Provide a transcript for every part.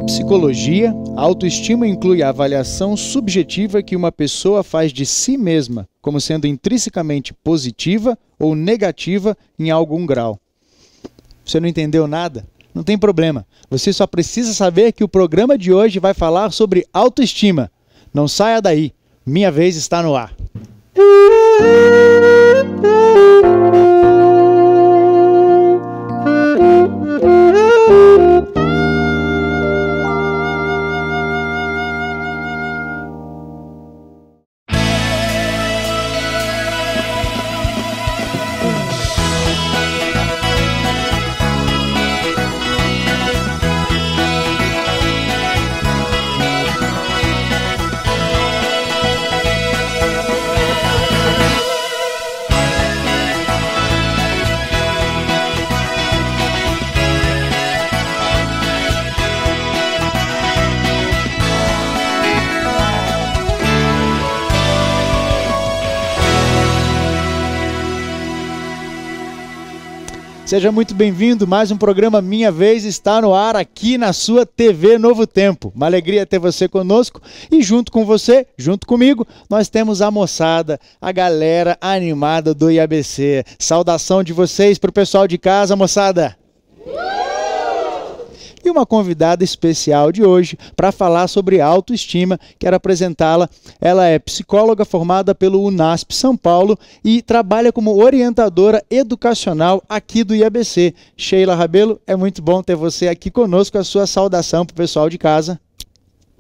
psicologia, a autoestima inclui a avaliação subjetiva que uma pessoa faz de si mesma, como sendo intrinsecamente positiva ou negativa em algum grau. Você não entendeu nada? Não tem problema. Você só precisa saber que o programa de hoje vai falar sobre autoestima. Não saia daí. Minha vez está no ar. Seja muito bem-vindo, mais um programa Minha Vez está no ar aqui na sua TV Novo Tempo. Uma alegria ter você conosco e junto com você, junto comigo, nós temos a moçada, a galera animada do IABC. Saudação de vocês para o pessoal de casa, moçada! E uma convidada especial de hoje para falar sobre autoestima, quero apresentá-la. Ela é psicóloga formada pelo UNASP São Paulo e trabalha como orientadora educacional aqui do IABC. Sheila Rabelo, é muito bom ter você aqui conosco. A sua saudação para o pessoal de casa.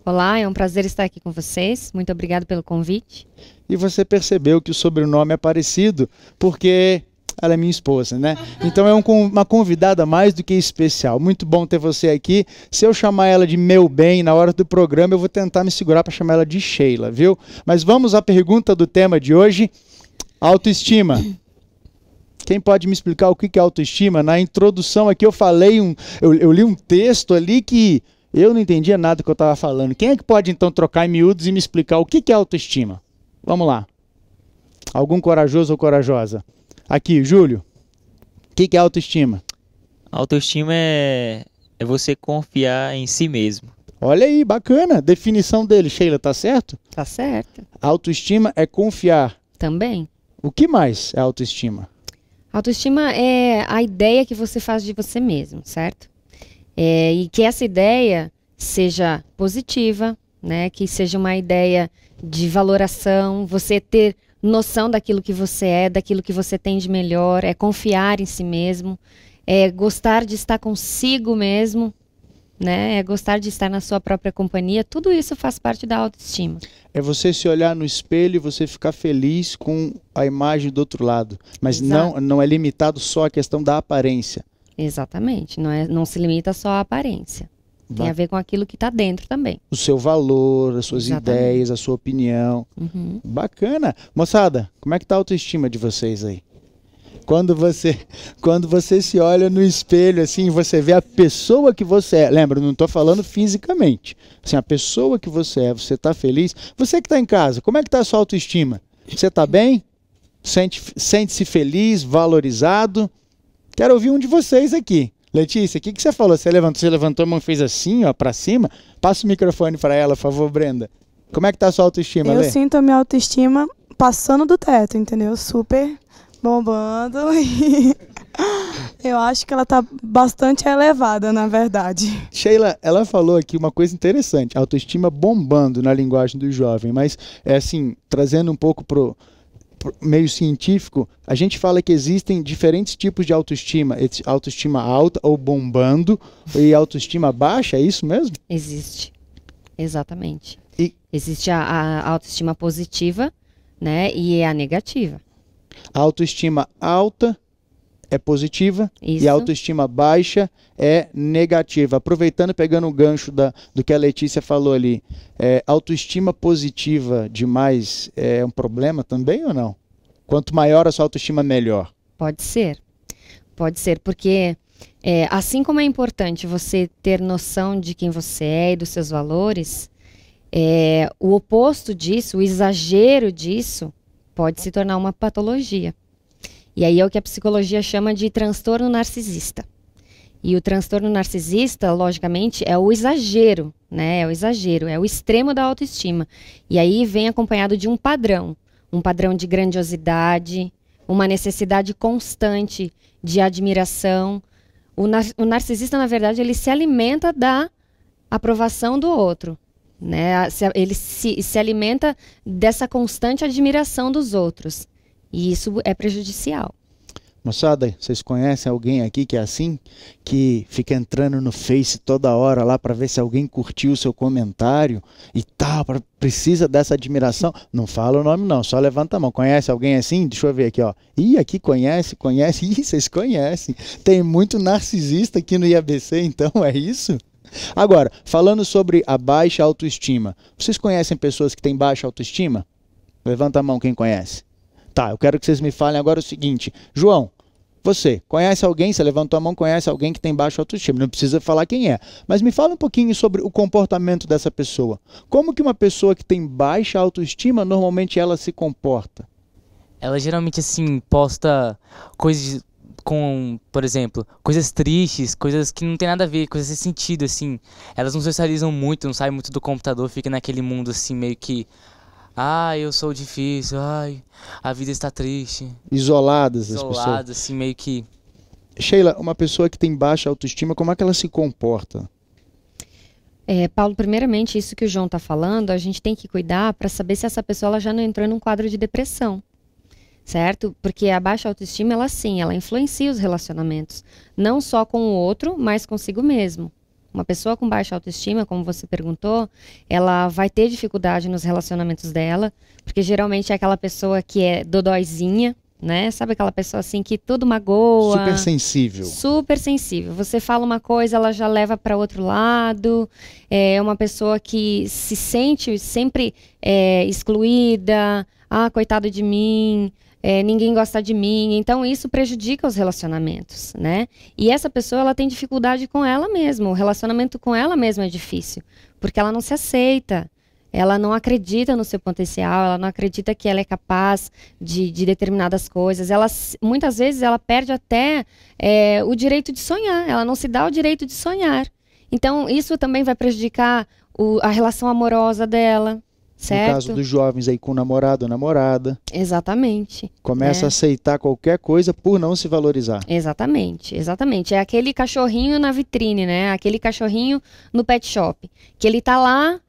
Olá, é um prazer estar aqui com vocês. Muito obrigado pelo convite. E você percebeu que o sobrenome é parecido porque ela é minha esposa, né? Então é uma convidada mais do que especial. Muito bom ter você aqui. Se eu chamar ela de meu bem na hora do programa, eu vou tentar me segurar para chamar ela de Sheila, viu? Mas vamos à pergunta do tema de hoje. Autoestima. Quem pode me explicar o que é autoestima? Na introdução aqui eu falei, eu li um texto ali que eu não entendia nada do que eu estava falando. Quem é que pode então trocar em miúdos e me explicar o que é autoestima? Vamos lá. Algum corajoso ou corajosa? Aqui, Júlio, o que é autoestima? Autoestima é você confiar em si mesmo. Olha aí, bacana. Definição dele, Sheila, tá certo? Tá certo. Autoestima é confiar. Também. O que mais é autoestima? Autoestima é a ideia que você faz de você mesmo, certo? E que essa ideia seja positiva, né? Que seja uma ideia de valoração, você ter noção daquilo que você é, daquilo que você tem de melhor, é confiar em si mesmo, é gostar de estar consigo mesmo, né? É gostar de estar na sua própria companhia. Tudo isso faz parte da autoestima. É você se olhar no espelho e você ficar feliz com a imagem do outro lado. Mas não é limitado só à questão da aparência. Exatamente. Não se limita só à aparência. Tem a ver com aquilo que está dentro também. O seu valor, as suas ideias, a sua opinião. Bacana. Moçada, como é que está a autoestima de vocês aí? Quando você se olha no espelho, assim, você vê a pessoa que você é. Lembra, não estou falando fisicamente. Assim, a pessoa que você é, você está feliz. Você que está em casa, como é que está a sua autoestima? Você está bem? Sente-se feliz, valorizado? Quero ouvir um de vocês aqui. Letícia, o que você falou? Você levantou a mão e fez assim, ó, pra cima? Passa o microfone para ela, por favor, Brenda. Como é que tá a sua autoestima, Eu Lê? sinto a minha autoestima passando do teto, entendeu? Super bombando. Eu acho que ela tá bastante elevada, na verdade. Sheila, ela falou aqui uma coisa interessante. Autoestima bombando na linguagem do jovem, mas é assim, trazendo um pouco pro meio científico, a gente fala que existem diferentes tipos de autoestima. Autoestima alta ou bombando e autoestima baixa, é isso mesmo? Existe, exatamente. Existe a autoestima positiva, né, e a negativa. A autoestima alta é positiva. Isso. E a autoestima baixa é negativa. Aproveitando, pegando o gancho do que a Letícia falou ali, autoestima positiva demais é um problema também ou não? Quanto maior a sua autoestima, melhor. Pode ser, porque assim como é importante você ter noção de quem você é e dos seus valores, o oposto disso, o exagero disso, pode se tornar uma patologia. E aí é o que a psicologia chama de transtorno narcisista. E o transtorno narcisista, logicamente, é o exagero, né? É o exagero, é o extremo da autoestima. E aí vem acompanhado de um padrão de grandiosidade, uma necessidade constante de admiração. O narcisista, na verdade, ele se alimenta da aprovação do outro, né? Ele se alimenta dessa constante admiração dos outros. E isso é prejudicial. Moçada, vocês conhecem alguém aqui que é assim? Que fica entrando no Face toda hora lá para ver se alguém curtiu o seu comentário e tal, precisa dessa admiração? Não fala o nome não, só levanta a mão. Conhece alguém assim? Deixa eu ver aqui, ó. Ih, aqui conhece. Ih, vocês conhecem. Tem muito narcisista aqui no IABC, então é isso? Agora, falando sobre a baixa autoestima, vocês conhecem pessoas que têm baixa autoestima? Levanta a mão quem conhece. Tá, eu quero que vocês me falem agora o seguinte. João, você conhece alguém, você levantou a mão, conhece alguém que tem baixa autoestima? Não precisa falar quem é, mas me fala um pouquinho sobre o comportamento dessa pessoa. Como que uma pessoa que tem baixa autoestima, normalmente ela se comporta? Ela geralmente, assim, posta coisas com, por exemplo, coisas tristes, coisas que não tem nada a ver, coisas sem sentido, assim. Elas não socializam muito, não saem muito do computador, fica naquele mundo, assim, meio que... Ai, eu sou difícil, ai, a vida está triste. Isoladas as pessoas. Isoladas, assim, meio que... Sheila, uma pessoa que tem baixa autoestima, como é que ela se comporta? Paulo, primeiramente, isso que o João está falando, a gente tem que cuidar para saber se essa pessoa ela já não entrou num quadro de depressão, certo? Porque a baixa autoestima, ela sim, ela influencia os relacionamentos. Não só com o outro, mas consigo mesmo. Uma pessoa com baixa autoestima, como você perguntou, ela vai ter dificuldade nos relacionamentos dela, porque geralmente é aquela pessoa que é dodóizinha, né? Sabe aquela pessoa assim que tudo magoa. Super sensível. Super sensível. Você fala uma coisa, ela já leva para outro lado. É uma pessoa que se sente sempre excluída. Ah, coitado de mim. Ninguém gosta de mim, então isso prejudica os relacionamentos, né? E essa pessoa, ela tem dificuldade com ela mesma, o relacionamento com ela mesma é difícil, porque ela não se aceita, ela não acredita no seu potencial, ela não acredita que ela é capaz de determinadas coisas, muitas vezes ela perde até o direito de sonhar, ela não se dá o direito de sonhar. Então isso também vai prejudicar a relação amorosa dela. Certo? No caso dos jovens aí com namorado ou namorada. Exatamente. Começa a aceitar qualquer coisa por não se valorizar. Exatamente, exatamente. É aquele cachorrinho na vitrine, né? Aquele cachorrinho no pet shop. Que ele tá lá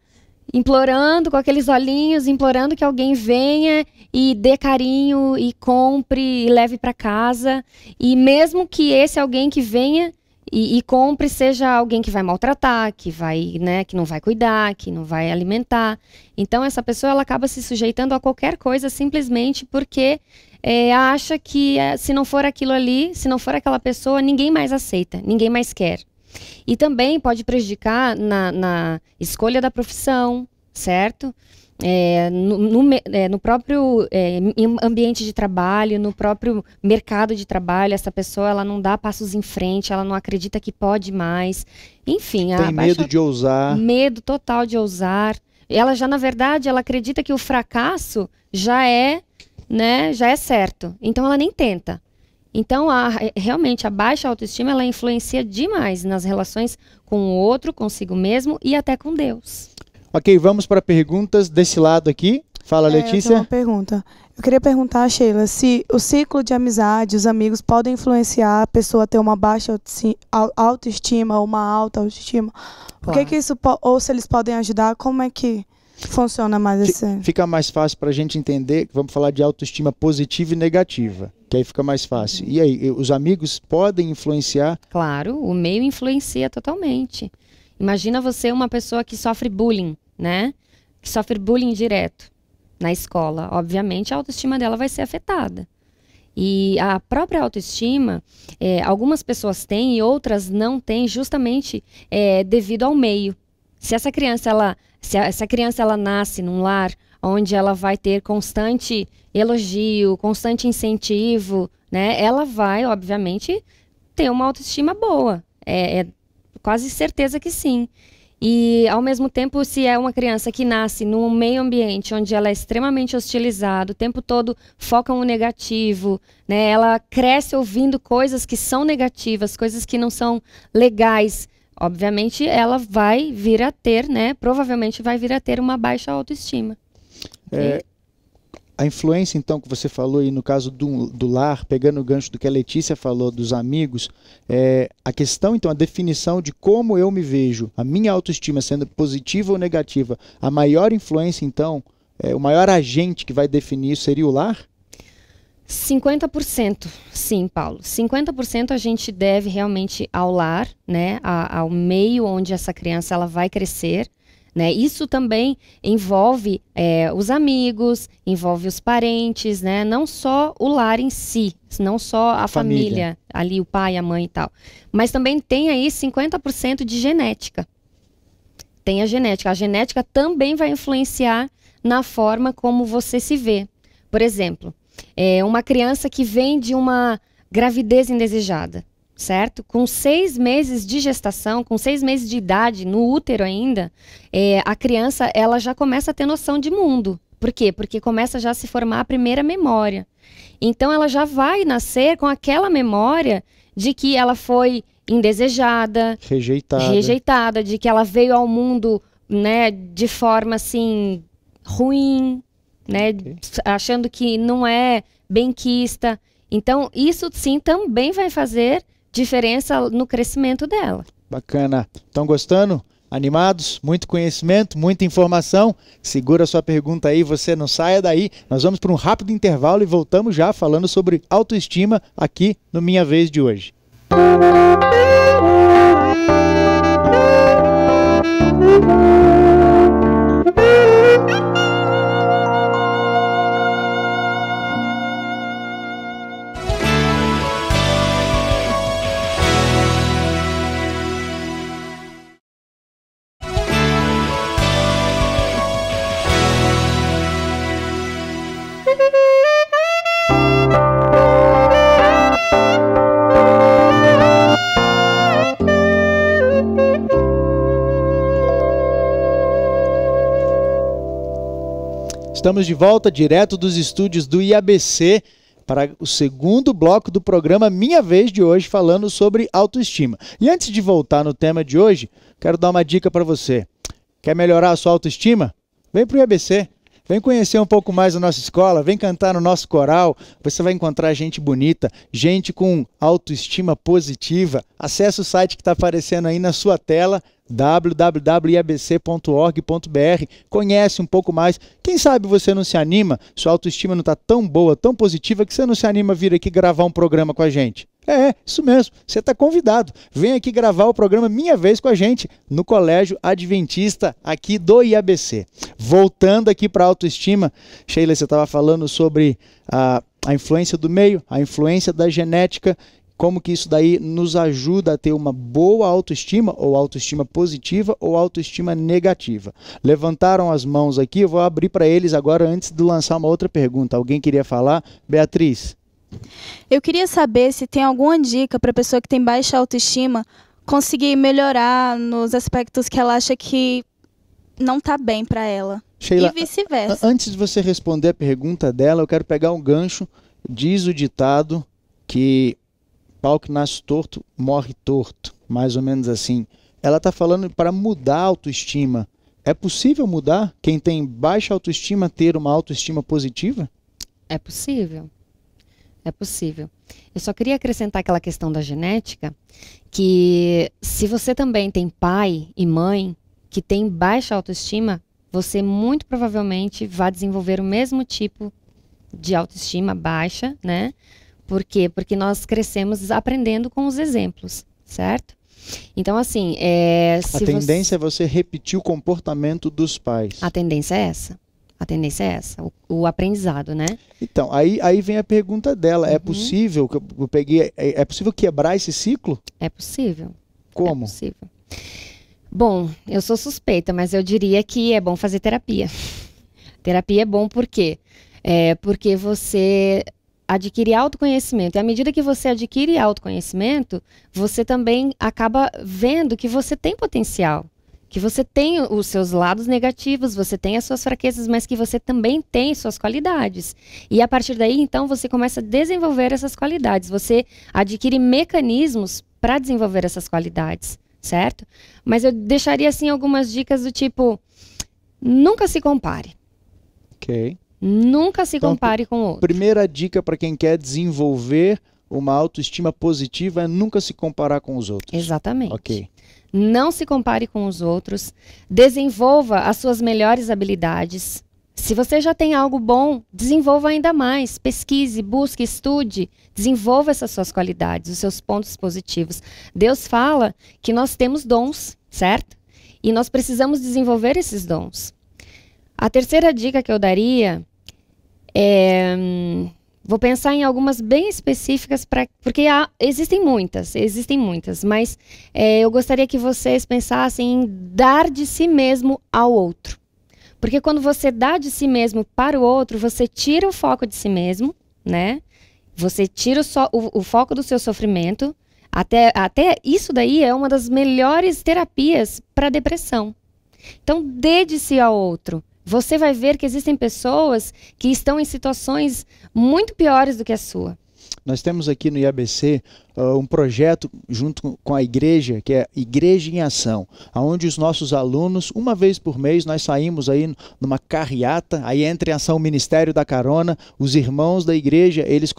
implorando com aqueles olhinhos, implorando que alguém venha e dê carinho e compre e leve para casa. E mesmo que esse alguém que venha e compre seja alguém que vai maltratar, que vai, né, que não vai cuidar, que não vai alimentar. Então essa pessoa ela acaba se sujeitando a qualquer coisa simplesmente porque acha que se não for aquilo ali, se não for aquela pessoa, ninguém mais aceita, ninguém mais quer. E também pode prejudicar na escolha da profissão, certo? No próprio ambiente de trabalho, no próprio mercado de trabalho, essa pessoa ela não dá passos em frente, ela não acredita que pode mais. Enfim, tem medo de ousar. Medo total de ousar. Ela já, na verdade, ela acredita que o fracasso já é, né, já é certo. Então ela nem tenta. Então, realmente, a baixa autoestima, ela influencia demais nas relações com o outro, consigo mesmo e até com Deus. Ok, vamos para perguntas desse lado aqui. Fala, Letícia. Eu tenho uma pergunta. Eu queria perguntar, Sheila, se o ciclo de amizade, os amigos podem influenciar a pessoa a ter uma baixa autoestima ou uma alta autoestima. Por que isso, ou se eles podem ajudar, como é que funciona mais esse... Fica mais fácil para a gente entender, vamos falar de autoestima positiva e negativa, que aí fica mais fácil. E aí, os amigos podem influenciar? Claro, o meio influencia totalmente. Imagina você uma pessoa que sofre bullying, né? Que sofre bullying direto na escola. Obviamente, a autoestima dela vai ser afetada. E a própria autoestima, algumas pessoas têm e outras não têm justamente devido ao meio. Se essa criança, ela nasce num lar onde ela vai ter constante elogio, constante incentivo, né? Ela vai, obviamente, ter uma autoestima boa. Quase certeza que sim. E, ao mesmo tempo, se é uma criança que nasce num meio ambiente onde ela é extremamente hostilizada, o tempo todo foca no negativo, né? Ela cresce ouvindo coisas que são negativas, coisas que não são legais. Obviamente, ela vai vir a ter, né? Provavelmente vai vir a ter uma baixa autoestima. Ok? A influência, então, que você falou aí no caso do lar, pegando o gancho do que a Letícia falou dos amigos, a questão, então, a definição de como eu me vejo, a minha autoestima sendo positiva ou negativa, a maior influência, então, o maior agente que vai definir isso seria o lar? 50%, sim, Paulo. 50% a gente deve realmente ao lar, né? Ao meio onde essa criança ela vai crescer. Né? Isso também envolve os amigos, envolve os parentes, né? Não só o lar em si, não só a família, ali o pai, a mãe e tal. Mas também tem aí 50% de genética. Tem a genética. A genética também vai influenciar na forma como você se vê. Por exemplo, uma criança que vem de uma gravidez indesejada, certo? Com 6 meses de gestação, com 6 meses de idade, no útero ainda, a criança ela já começa a ter noção de mundo. Por quê? Porque começa já a se formar a primeira memória. Então ela já vai nascer com aquela memória de que ela foi indesejada, rejeitada, de que ela veio ao mundo, né, de forma assim ruim, né, achando que não é benquista. Então isso sim também vai fazer diferença no crescimento dela. Bacana. Estão gostando? Animados? Muito conhecimento, muita informação. Segura a sua pergunta aí, você não saia daí. Nós vamos para um rápido intervalo e voltamos já falando sobre autoestima aqui no Minha Vez de hoje. Estamos de volta direto dos estúdios do IABC para o segundo bloco do programa Minha Vez de hoje, falando sobre autoestima. E antes de voltar no tema de hoje, quero dar uma dica para você. Quer melhorar a sua autoestima? Vem para o IABC. Vem conhecer um pouco mais a nossa escola, vem cantar no nosso coral, você vai encontrar gente bonita, gente com autoestima positiva. Acesse o site que está aparecendo aí na sua tela, www.iabc.org.br, conhece um pouco mais. Quem sabe você não se anima, sua autoestima não está tão boa, tão positiva, que você não se anima a vir aqui gravar um programa com a gente. Isso mesmo, você está convidado. Vem aqui gravar o programa Minha Vez com a gente, no Colégio Adventista aqui do IABC. Voltando aqui para a autoestima, Sheila, você estava falando sobre a influência do meio, a influência da genética, como que isso daí nos ajuda a ter uma boa autoestima, ou autoestima positiva, ou autoestima negativa. Levantaram as mãos aqui, eu vou abrir para eles agora antes de lançar uma outra pergunta. Alguém queria falar? Beatriz? Eu queria saber se tem alguma dica para a pessoa que tem baixa autoestima conseguir melhorar nos aspectos que ela acha que não está bem para ela. Sheila, e vice-versa. Antes de você responder a pergunta dela, eu quero pegar um gancho. Diz o ditado que pau que nasce torto, morre torto. Mais ou menos assim. Ela está falando para mudar a autoestima. É possível mudar quem tem baixa autoestima ter uma autoestima positiva? É possível. É possível. Eu só queria acrescentar aquela questão da genética, que se você também tem pai e mãe que tem baixa autoestima, você muito provavelmente vai desenvolver o mesmo tipo de autoestima baixa, né? Por quê? Porque nós crescemos aprendendo com os exemplos, certo? Então, assim, a tendência é você repetir o comportamento dos pais. A tendência é essa. A tendência é essa, o aprendizado, né? Então, aí vem a pergunta dela. É possível, que eu peguei, é possível quebrar esse ciclo? É possível. Como? É possível. Bom, eu sou suspeita, mas eu diria que é bom fazer terapia. Terapia é bom por quê? Porque você adquire autoconhecimento. E à medida que você adquire autoconhecimento, você também acaba vendo que você tem potencial, que você tem os seus lados negativos, você tem as suas fraquezas, mas que você também tem suas qualidades. E a partir daí, então, você começa a desenvolver essas qualidades. Você adquire mecanismos para desenvolver essas qualidades, certo? Mas eu deixaria, assim, algumas dicas do tipo, nunca se compare. Ok. Nunca se Então, compare com o outro. Primeira dica para quem quer desenvolver uma autoestima positiva é nunca se comparar com os outros. Exatamente. Ok. Não se compare com os outros. Desenvolva as suas melhores habilidades. Se você já tem algo bom, desenvolva ainda mais. Pesquise, busque, estude. Desenvolva essas suas qualidades, os seus pontos positivos. Deus fala que nós temos dons, certo? E nós precisamos desenvolver esses dons. A terceira dica que eu daria é... Vou pensar em algumas bem específicas, porque existem muitas, mas eu gostaria que vocês pensassem em dar de si mesmo ao outro. Porque quando você dá de si mesmo para o outro, você tira o foco de si mesmo, né? Você tira o foco do seu sofrimento. Até isso daí é uma das melhores terapias para a depressão. Então, dê de si ao outro. Você vai ver que existem pessoas que estão em situações muito piores do que a sua. Nós temos aqui no IABC um projeto junto com a igreja, que é Igreja em Ação, onde os nossos alunos, uma vez por mês, nós saímos aí numa carreata, aí entra em ação o Ministério da Carona, os irmãos da igreja, eles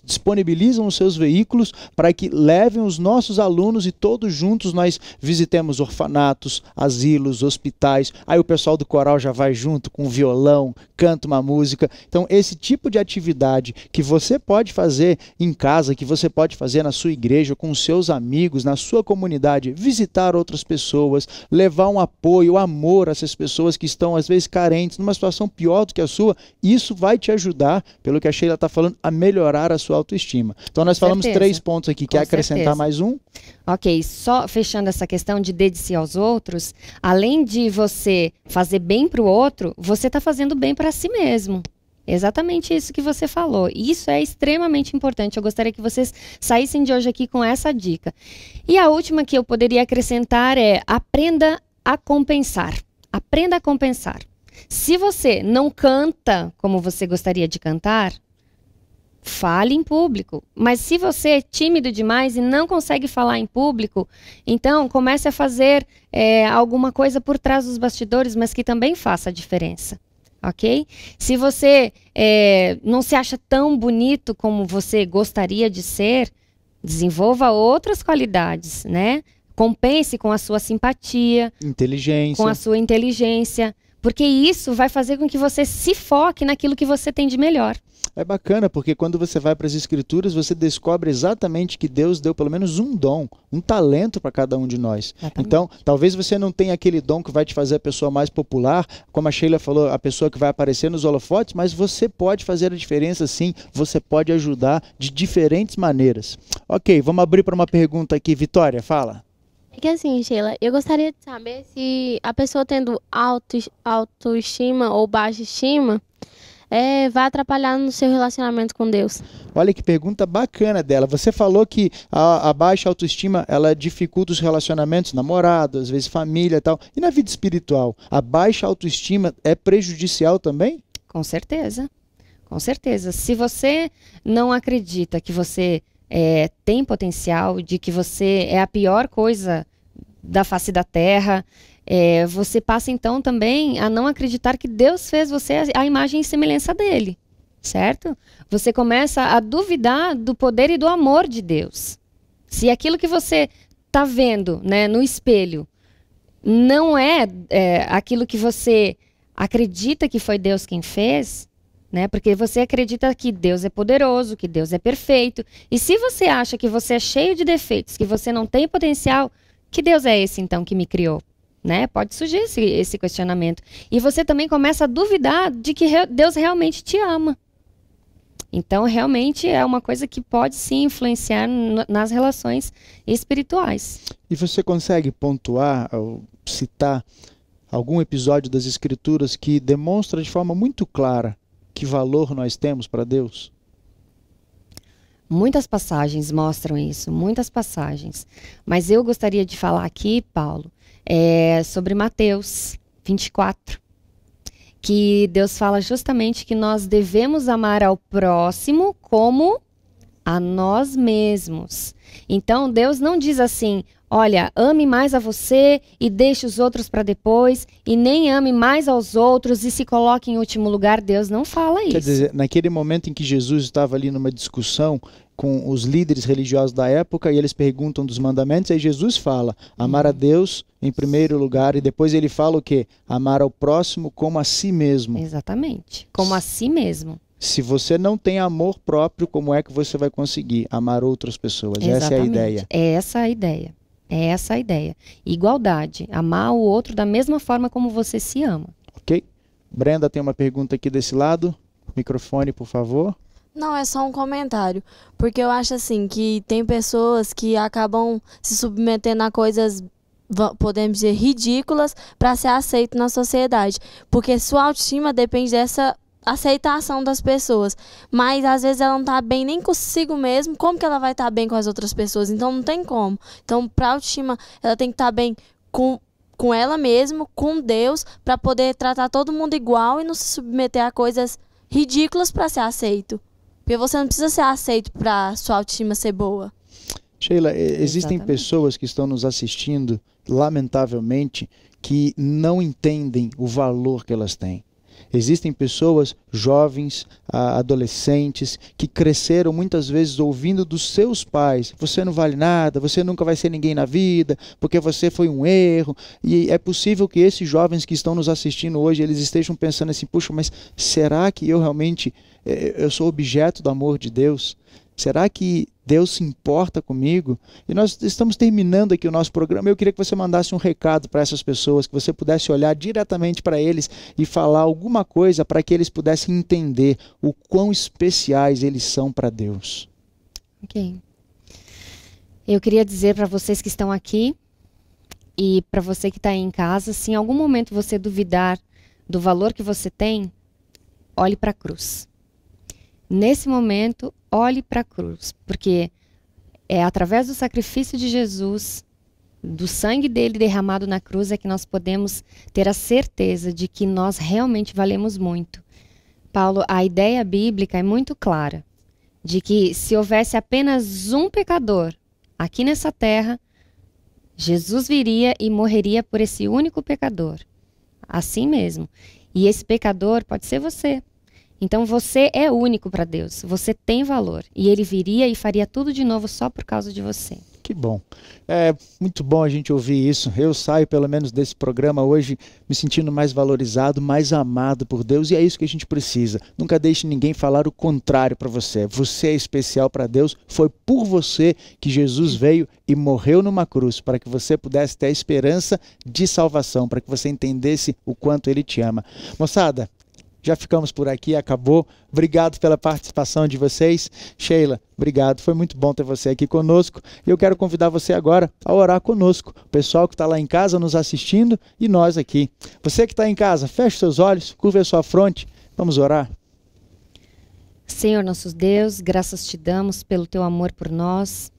disponibilizam os seus veículos para que levem os nossos alunos e todos juntos nós visitemos orfanatos, asilos, hospitais, aí o pessoal do coral já vai junto com violão, canta uma música. Então esse tipo de atividade que você pode fazer em casa, que você pode fazer na sua igreja, com os seus amigos, na sua comunidade, visitar outras pessoas, levar um apoio, amor a essas pessoas que estão às vezes carentes, numa situação pior do que a sua, isso vai te ajudar, pelo que a Sheila está falando, a melhorar a sua autoestima. Então nós falamos 3 pontos aqui, quer acrescentar mais um? Ok, só fechando essa questão de dedicar aos outros, além de você fazer bem para o outro, você está fazendo bem para si mesmo. Exatamente isso que você falou. Isso é extremamente importante. Eu gostaria que vocês saíssem de hoje aqui com essa dica. E a última que eu poderia acrescentar é: aprenda a compensar. Aprenda a compensar. Se você não canta como você gostaria de cantar, fale em público. Mas se você é tímido demais e não consegue falar em público, então comece a fazer alguma coisa por trás dos bastidores, mas que também faça a diferença. Ok? Se você não se acha tão bonito como você gostaria de ser, desenvolva outras qualidades, né? Compense com a sua simpatia, inteligência, com a sua inteligência, porque isso vai fazer com que você se foque naquilo que você tem de melhor. É bacana, porque quando você vai para as Escrituras, você descobre exatamente que Deus deu pelo menos um dom, um talento para cada um de nós. Exatamente. Então, talvez você não tenha aquele dom que vai te fazer a pessoa mais popular, como a Sheila falou, a pessoa que vai aparecer nos holofotes, mas você pode fazer a diferença sim, você pode ajudar de diferentes maneiras. Ok, vamos abrir para uma pergunta aqui. Vitória, fala. É que assim, Sheila, eu gostaria de saber se a pessoa tendo autoestima ou baixa estima vai atrapalhar no seu relacionamento com Deus. Olha que pergunta bacana dela. Você falou que a baixa autoestima, ela dificulta os relacionamentos, namorado, às vezes família e tal. E na vida espiritual, a baixa autoestima é prejudicial também? Com certeza. Com certeza. Se você não acredita que você tem potencial, de que você é a pior coisa da face da terra, você passa então também a não acreditar que Deus fez você a imagem e semelhança dele, certo? Você começa a duvidar do poder e do amor de Deus. Se aquilo que você está vendo, né, no espelho não é aquilo que você acredita que foi Deus quem fez, né? Porque você acredita que Deus é poderoso, que Deus é perfeito. E se você acha que você é cheio de defeitos, que você não tem potencial, que Deus é esse então que me criou? Né? Pode surgir esse questionamento. E você também começa a duvidar de que Deus realmente te ama. Então, realmente é uma coisa que pode sim influenciar nas relações espirituais. E você consegue pontuar ou citar algum episódio das Escrituras que demonstra de forma muito clara que valor nós temos para Deus? Muitas passagens mostram isso, muitas passagens. Mas eu gostaria de falar aqui, Paulo, sobre Mateus 24. Que Deus fala justamente que nós devemos amar ao próximo como a nós mesmos. Então, Deus não diz assim, olha, ame mais a você e deixe os outros para depois, e nem ame mais aos outros e se coloque em último lugar. Deus não fala isso. Quer dizer, naquele momento em que Jesus estava ali numa discussão com os líderes religiosos da época, e eles perguntam dos mandamentos, aí Jesus fala, amar a Deus em primeiro lugar, e depois ele fala o quê? Amar ao próximo como a si mesmo. Exatamente, como a si mesmo. Se você não tem amor próprio, como é que você vai conseguir amar outras pessoas? Exatamente. Essa é a ideia. É essa a ideia. É essa a ideia. Igualdade. Amar o outro da mesma forma como você se ama. Ok? Brenda tem uma pergunta aqui desse lado. Microfone, por favor. Não, é só um comentário. Porque eu acho assim que tem pessoas que acabam se submetendo a coisas, podemos dizer, ridículas para ser aceito na sociedade. Porque sua autoestima depende dessa aceitação das pessoas, mas às vezes ela não tá bem nem consigo mesmo, como que ela vai estar bem com as outras pessoas? Então não tem como. Então, pra autoestima, ela tem que estar bem com ela mesma, com Deus, para poder tratar todo mundo igual e não se submeter a coisas ridículas para ser aceito. Porque você não precisa ser aceito para sua autoestima ser boa. Sheila, existem Exatamente. pessoas que estão nos assistindo, lamentavelmente, que não entendem o valor que elas têm. Existem pessoas, jovens, adolescentes, que cresceram muitas vezes ouvindo dos seus pais, você não vale nada, você nunca vai ser ninguém na vida, porque você foi um erro. E é possível que esses jovens que estão nos assistindo hoje, eles estejam pensando assim, puxa, mas será que eu realmente eu sou objeto do amor de Deus? Será que Deus se importa comigo? E nós estamos terminando aqui o nosso programa. Eu queria que você mandasse um recado para essas pessoas, que você pudesse olhar diretamente para eles e falar alguma coisa para que eles pudessem entender o quão especiais eles são para Deus. Ok. Eu queria dizer para vocês que estão aqui e para você que está aí em casa, se em algum momento você duvidar do valor que você tem, olhe para a cruz. Nesse momento, olhe para a cruz, porque é através do sacrifício de Jesus, do sangue dele derramado na cruz, é que nós podemos ter a certeza de que nós realmente valemos muito. Paulo, a ideia bíblica é muito clara, de que se houvesse apenas um pecador aqui nessa terra, Jesus viria e morreria por esse único pecador. Assim mesmo. E esse pecador pode ser você. Então você é único para Deus, você tem valor. E ele viria e faria tudo de novo só por causa de você. Que bom. É muito bom a gente ouvir isso. Eu saio pelo menos desse programa hoje me sentindo mais valorizado, mais amado por Deus, e é isso que a gente precisa. Nunca deixe ninguém falar o contrário para você. Você é especial para Deus, foi por você que Jesus veio e morreu numa cruz, para que você pudesse ter a esperança de salvação, para que você entendesse o quanto ele te ama. Moçada, já ficamos por aqui, acabou. Obrigado pela participação de vocês. Sheila, obrigado. Foi muito bom ter você aqui conosco. E eu quero convidar você agora a orar conosco. O pessoal que está lá em casa nos assistindo e nós aqui. Você que está em casa, feche seus olhos, curve a sua fronte. Vamos orar. Senhor nosso Deus, graças te damos pelo teu amor por nós,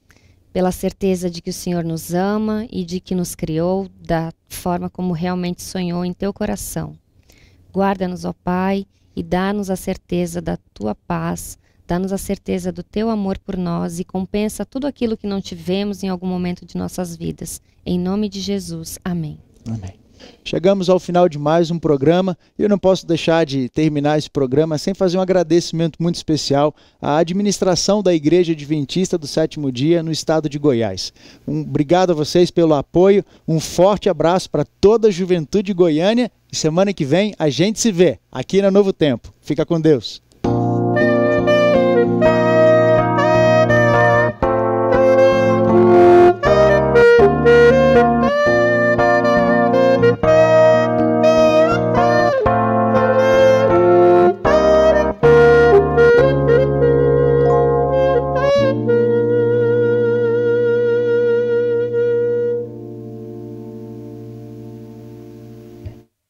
pela certeza de que o Senhor nos ama e de que nos criou da forma como realmente sonhou em teu coração. Guarda-nos, ó Pai, e dá-nos a certeza da tua paz, dá-nos a certeza do teu amor por nós e compensa tudo aquilo que não tivemos em algum momento de nossas vidas. Em nome de Jesus. Amém. Amém. Chegamos ao final de mais um programa e eu não posso deixar de terminar esse programa sem fazer um agradecimento muito especial à administração da Igreja Adventista do Sétimo Dia no estado de Goiás. Obrigado a vocês pelo apoio, um forte abraço para toda a juventude goiânia e semana que vem a gente se vê aqui na Novo Tempo. Fica com Deus.